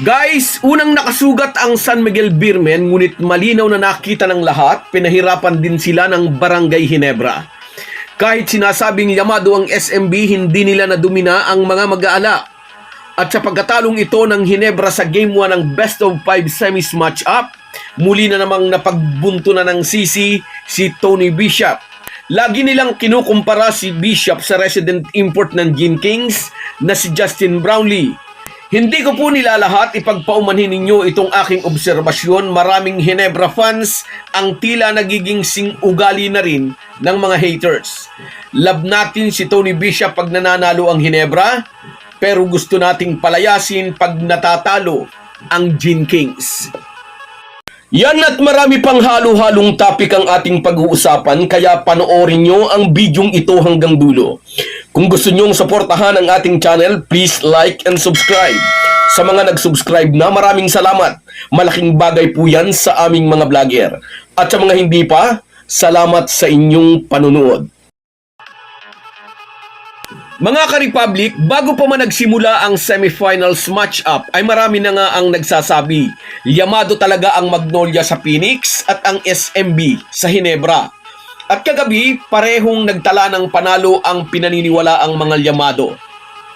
Guys, unang nakasugat ang San Miguel Beermen ngunit malinaw na nakita ng lahat, pinahirapan din sila ng Barangay Ginebra. Kahit sinasabing yamado ang SMB, hindi nila nadumina ang mga mag-aala. At sa pagkatalong ito ng Ginebra sa Game 1 ng Best of 5 semis match-up, muli na namang napagbunto na ng sisi si Tony Bishop. Lagi nilang kinukumpara si Bishop sa resident import ng Gin Kings na si Justin Brownlee. Hindi ko po nilalahat, ipagpaumanhin ninyo itong aking obserbasyon. Maraming Ginebra fans ang tila nagiging sing-ugali na rin ng mga haters. Love natin si Tony Bishop pag nananalo ang Ginebra, pero gusto nating palayasin pag natatalo ang Gin Kings. Yan at marami pang halo-halong topic ang ating pag-uusapan, kaya panoorin nyo ang bidyong ito hanggang dulo. Kung gusto nyong suportahan ang ating channel, please like and subscribe. Sa mga nag-subscribe na, maraming salamat. Malaking bagay po yan sa aming mga vlogger. At sa mga hindi pa, salamat sa inyong panunood. Mga ka-Republic, bago pa man nagsimula ang semifinals match-up ay marami na nga ang nagsasabi. Yamado talaga ang Magnolia sa Phoenix at ang SMB sa Ginebra. At kagabi, parehong nagtala ng panalo ang pinaniniwala ang mga Yamado.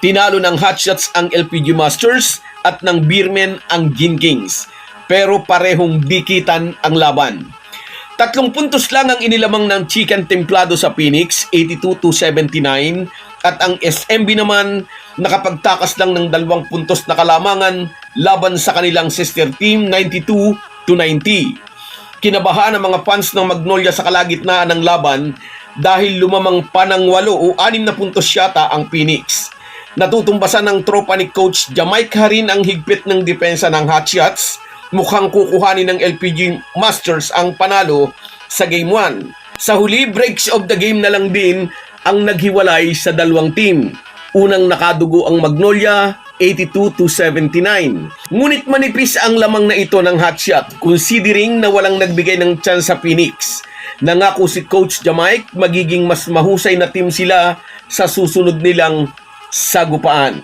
Tinalo ng Hotshots ang LPG Masters at ng Beermen ang Gin Kings. Pero parehong dikitan ang laban. 3 puntos lang ang inilamang ng Chicken Templado sa Phoenix, 82-79. At ang SMB naman nakapagtakas lang ng 2 puntos na kalamangan laban sa kanilang sister team, 92-90. Kinabahan ang mga fans ng Magnolia sa kalagitnaan ng laban dahil lumamang pa ng 8 o 6 na puntos yata ang Phoenix. Natutumbasan ng tropa ni Coach Jamaica rin ang higpit ng depensa ng Hotshots. Mukhang kukuhanin ng LPG Masters ang panalo sa Game 1. Sa huli, breaks of the game na lang din ang naghiwalay sa 2 team. Unang nakadugo ang Magnolia, 82-79. Ngunit manipis ang lamang na ito ng Hotshot, considering na walang nagbigay ng chance sa Phoenix. Nangako si Coach Jamaica magiging mas mahusay na team sila sa susunod nilang sagupaan.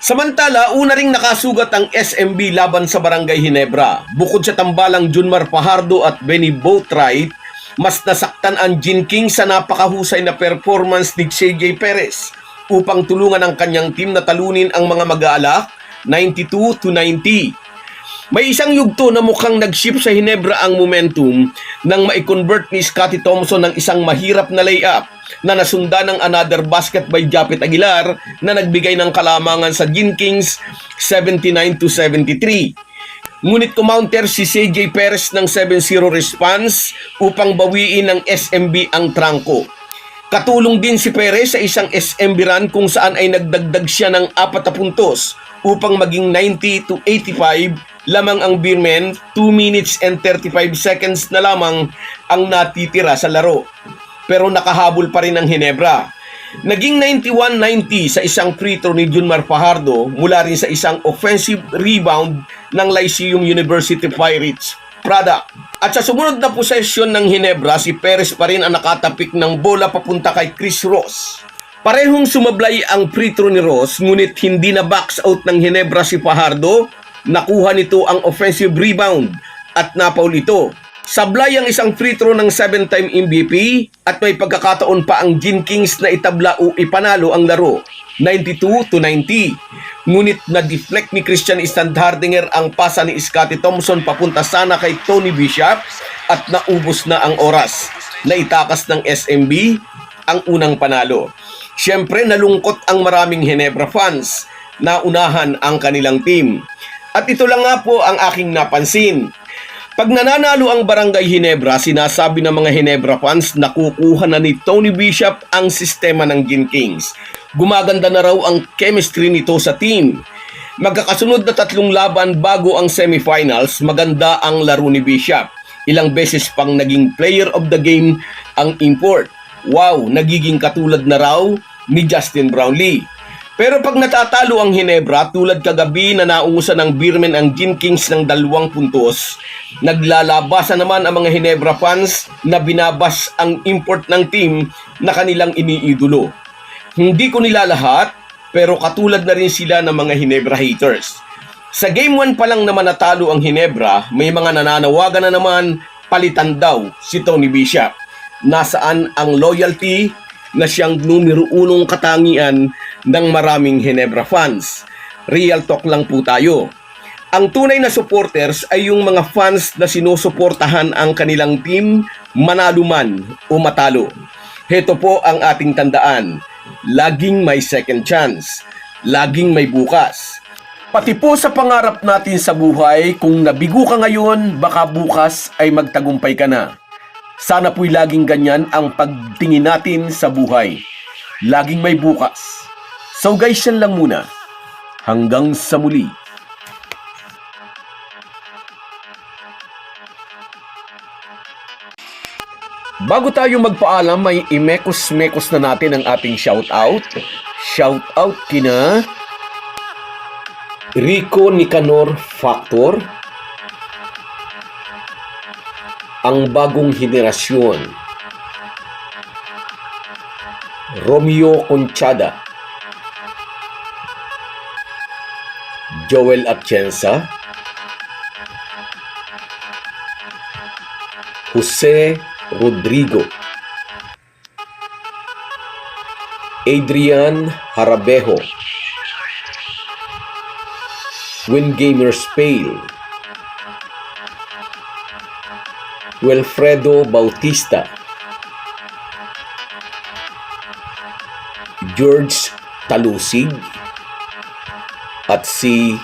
Samantala, una ring nakasugat ang SMB laban sa Barangay Ginebra. Bukod sa tambalang Junmar Fajardo at Benny Boatwright, mas nasaktan ang Gin Kings sa napakahusay na performance ni CJ Perez upang tulungan ang kanyang team na talunin ang mga mag-aalak, 92-90. May isang yugto na mukhang nag-shift sa Ginebra ang momentum nang mai-convert ni Scottie Thompson ng isang mahirap na layup na nasundan ng another basket by Japet Aguilar na nagbigay ng kalamangan sa Gin Kings 79-73. Ngunit kumounter si CJ Perez ng 7-0 response upang bawiin ng SMB ang trangko. Katulong din si Perez sa isang SMB run kung saan ay nagdagdag siya ng 4 puntos upang maging 90-85 lamang ang Beermen. 2 minutes and 35 seconds na lamang ang natitira sa laro. Pero nakahabol pa rin ang Ginebra. Naging 91-90 sa isang free throw ni Junmar Fajardo mula rin sa isang offensive rebound ng Lyceum University Pirates product. At sa sumunod na possession ng Ginebra, si Perez pa rin ang nakatapik ng bola papunta kay Chris Ross. Parehong sumablay ang free throw ni Ross, ngunit hindi na box out ng Ginebra si Fajardo. Nakuha nito ang offensive rebound at napaul ito. Sablay ang isang free throw ng 7-time MVP at may pagkakataon pa ang Gin Kings na itabla o ipanalo ang laro, 92-90. Ngunit na-deflect ni Christian Standhardinger ang pasa ni Scottie Thompson papunta sana kay Tony Bishop at naubos na ang oras. Naitakas ng SMB ang unang panalo. Siyempre nalungkot ang maraming Ginebra fans na unahan ang kanilang team. At ito lang nga po ang aking napansin. Pag nananalo ang Barangay Ginebra, sinasabi ng mga Ginebra fans na kukuha na ni Tony Bishop ang sistema ng Gin Kings. Gumaganda na raw ang chemistry nito sa team. Magkakasunod na 3 laban bago ang semifinals, maganda ang laro ni Bishop. Ilang beses pang naging player of the game ang import. Wow, nagiging katulad na raw ni Justin Brownlee. Pero pag natatalo ang Ginebra, tulad kagabi na naungusan ng Beermen ang Gin Kings ng 2 puntos, naglalabasan naman ang mga Ginebra fans na binabas ang import ng team na kanilang iniidolo. Hindi ko nilalahat, pero katulad na rin sila ng mga Ginebra haters. Sa Game 1 pa lang naman natalo ang Ginebra, may mga nananawagan na naman palitan daw si Tony Bishop. Nasaan ang loyalty na siyang numero unong katangian ng maraming Ginebra fans? Real talk lang po tayo. Ang tunay na supporters ay yung mga fans na sinusuportahan ang kanilang team, manalo man o matalo. Heto po ang ating tandaan. Laging may second chance. Laging may bukas. Pati po sa pangarap natin sa buhay, kung nabigo ka ngayon, baka bukas ay magtagumpay ka na. Sana po'y laging ganyan ang pagtingin natin sa buhay. Laging may bukas. So guys, yan lang muna. Hanggang sa muli. Bago tayo magpaalam, may imekos-mekos na natin ang ating shoutout. Shoutout kina Rico Nicanor Factor, ang bagong henerasyon, Romeo Conchada, Joel Atienza, Jose Rodrigo, Adrian Harabejo, Wingamers Pale, Wilfredo Bautista, George Talusig, at si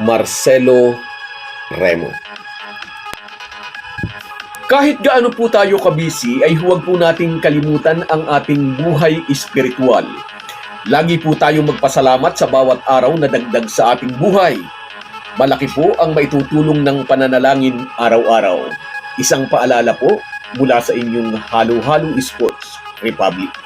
Marcelo Remo. Kahit gaano po tayo kabisi, ay huwag po nating kalimutan ang ating buhay espiritual. Lagi po tayong magpasalamat sa bawat araw na dagdag sa ating buhay. Malaki po ang maitutulong ng pananalangin araw-araw. Isang paalala po mula sa inyong Halo Halo Sports Republic.